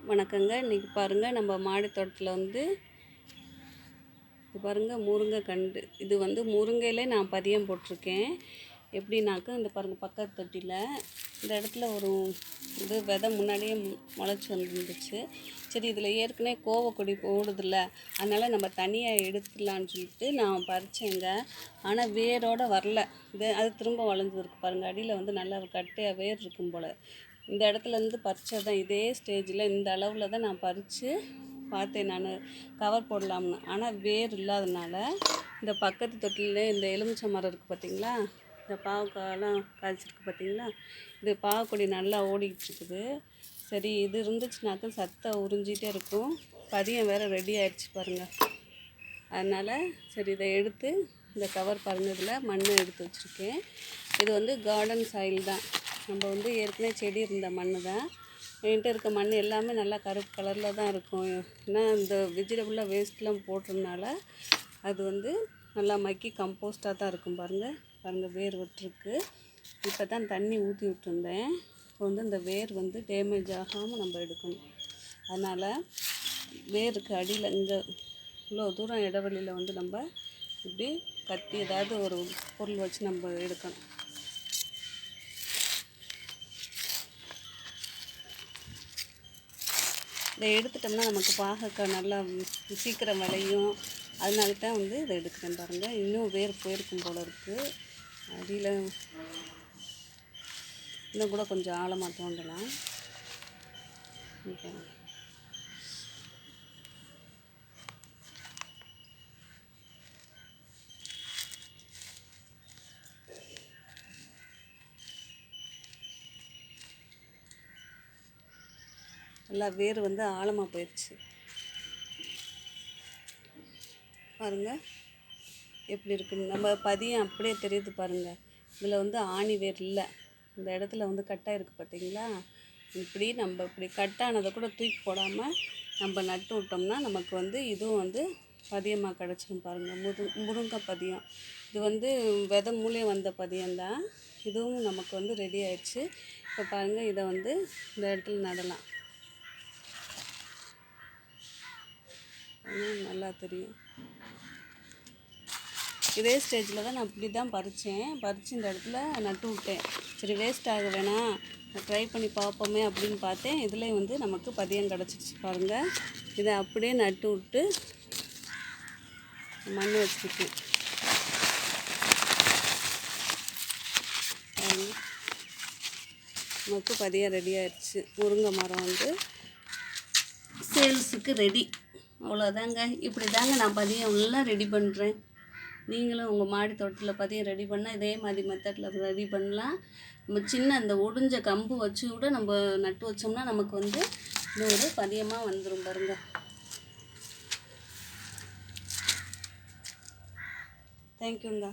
வணக்கங்க. இன்றைக்கி பாருங்கள், நம்ம மாடி தோட்டத்தில் வந்து இது பாருங்கள் முருங்கை கண்டு. இது வந்து முருங்கையிலே நான் பதியம் போட்டிருக்கேன். எப்படின்னாக்கா இந்த பாருங்கள் பக்கத்து தொட்டியில் இந்த இடத்துல ஒரு இது விதை முன்னாடியே முளைச்சி வந்துருந்துச்சு. சரி, இதில் ஏற்கனவே கோவக்கொடி போடுதில்ல, அதனால் நம்ம தனியாக எடுத்துடலான்னு சொல்லிட்டு நான் பறித்தேங்க. ஆனால் வேரோடு வரல. அது திரும்ப வளைஞ்சிருக்கு பாருங்கள். அடியில் வந்து நல்லா கட்டையாக வேர் இருக்கும் போல். இந்த இடத்துலேருந்து பறிச்சது தான். இதே ஸ்டேஜில் இந்த அளவில் தான் நான் பறித்து பார்த்தேன். நான் கவர் போடலாம்னு. ஆனால் வேர் இல்லாதனால இந்த பக்கத்து தொட்டியில் இந்த எலுமிச்சை மரம் இருக்குது பார்த்திங்களா, இந்த பாவக்காயெல்லாம் காய்ச்சிருக்கு பார்த்திங்களா, இது பாவக்கொடி நல்லா ஓடிக்கிட்டு இருக்குது. சரி, இது இருந்துச்சுனாக்கா சத்தை உறிஞ்சிட்டே இருக்கும். பதியம் வேறு ரெடி ஆகிடுச்சு பாருங்கள். அதனால் சரி, இதை எடுத்து இந்த கவர் பாருங்கள், இதில் மண் எடுத்து வச்சுருக்கேன். இது வந்து கார்டன் சாயில் தான். நம்ம வந்து ஏற்கனவே செடி இருந்த மண் தான். என்கிட்ட இருக்க மண் எல்லாமே நல்லா கருப்பு கலரில் தான் இருக்கும். ஏன்னா இந்த வெஜிடபிளாக வேஸ்ட்லாம் போட்டதுனால அது வந்து நல்லா மக்கி கம்போஸ்ட்டாக தான் இருக்கும். பாருங்கள் வேர் விட்டுருக்கு. இப்போ தான் தண்ணி ஊற்றி விட்டுருந்தேன். இப்போ வந்து இந்த வேர் வந்து டேமேஜ் ஆகாமல் நம்ம எடுக்கணும். அதனால் வேருக்கு அடியில் இங்கே இவ்வளோ தூரம் இடைவெளியில் வந்து நம்ம இப்படி கத்தி ஏதாவது ஒரு பொருள் வச்சு நம்ம எடுக்கணும். இதை எடுத்துட்டோம்னா நமக்கு பாகக்காய் நல்லா சீக்கிரம் விளையும். அதனால தான் வந்து இதை எடுக்கிறேன் பாருங்கள். இன்னும் வேர் போயிருக்கும் போல் இருக்குது. அடியில் இன்னும் கூட கொஞ்சம் ஆழமாக தோண்டலாம். நல்லா வேர் வந்து ஆழமாக போயிடுச்சு பாருங்கள் எப்படி இருக்குன்னு. நம்ம பதியம் அப்படியே தெரியுது பாருங்கள். இதில் வந்து ஆணி வேர் இல்லை. இந்த இடத்துல வந்து கட்டாக இருக்குது பார்த்தீங்களா. இப்படி நம்ம இப்படி கட்டானதை கூட தூக்கி போடாமல் நம்ம நட்டு விட்டோம்னா நமக்கு வந்து இதுவும் வந்து பதியமாக கிடச்சிடும் பாருங்கள். முருங்கை பதியம் இது வந்து விதை மூலியம் வந்த பதியம்தான். இதுவும் நமக்கு வந்து ரெடி ஆயிடுச்சு. இப்போ பாருங்கள், இதை வந்து இந்த இடத்துல நடலாம். நல்லா தெரியும். இதே ஸ்டேஜில் தான் நான் இப்படி தான் பறித்து இந்த இடத்துல நட்டு விட்டேன். சரி, வேஸ்ட் ஆக வேணாம், ட்ரை பண்ணி பார்ப்போமே அப்படின்னு பார்த்தேன். இதுலேயும் வந்து நமக்கு பதியம் கிடச்சிருச்சு பாருங்கள். இதை அப்படியே நட்டு விட்டு மண் வச்சுருக்கேன். நமக்கு பதியம் ரெடி ஆயிடுச்சு. முருங்கை மரம் வந்து சேல்ஸுக்கு ரெடி. அவ்வளோதாங்க. இப்படி தாங்க நான் பதியம் எல்லாம் ரெடி பண்ணுறேன். நீங்களும் உங்கள் மாடி தோட்டத்தில் பதியம் ரெடி பண்ணால் இதே மாதிரி மெத்தடில் ரெடி பண்ணலாம். நம்ம சின்ன அந்த ஒடிஞ்ச கம்பு வச்சு கூட நம்ம நட்டு வச்சோம்னா நமக்கு வந்து இன்னொரு பதியமாக வந்துடும் பாருங்கள். தேங்க்யூங்க.